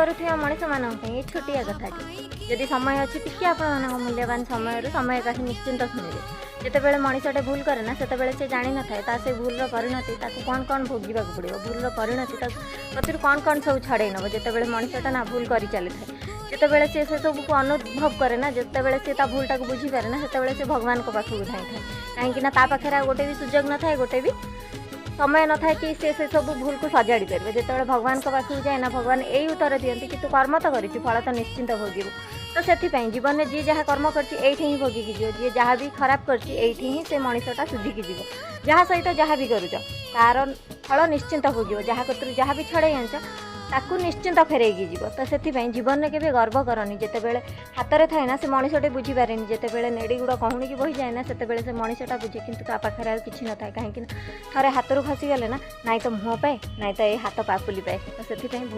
करुवा मनीष मान छोटिया कथाटी जदि समय अच्छी टी आपण मूल्यवान समय का निश्चिंत शुणिबे जितेबाला मनीषटे भूल करे ना से से जानी न था से भूल परिणति कौन कौन भोगवा पड़ो भूल परिणति प्रति कौन कौन सब छड़े नब जितेबाला मनीषटा ना भूल कर चली था जितेबाला से सब को अनुभव करे ना जितेबाला से भूलटा को बुझीपारे ना से से भगवान को पाखक धाई था कहीं पाखे गोटे भी सुजोग न था गोटे भी समय न था कि से सब भूल को सजाड़ी पारे जिते भगवान को पाखक जाए ना भगवान यही उत्तर दिखती कि तू कर्म तो कर फल तो निश्चिंत भोगू तो से जीवन में जी जहाँ कर्म कर भोगिकी जीव जी जहाँ भी खराब कर मनीषटा सुधिकी जीव जहाँ सहित जहाँ भी करुच तार फल निश्चिंत भोग जहाँ कतु जहाँ भी छड़े आंच ताकू निश्चिंत फेरैकी जीव तो से जीवन में केवे गर्व करनी जितेबाला हाथ में थाए ना से मनीषटे बुझीपारे जितेबाला नेड़ी गुड़ कहूणी की बही जाए ना से मनीषटा बुझे कि पाखे किसी न था कहीं थे हाथ रू खसीगले ना नाई तो मुँह पाए नाई तो ये हाथ पापुली पाए तो से भूल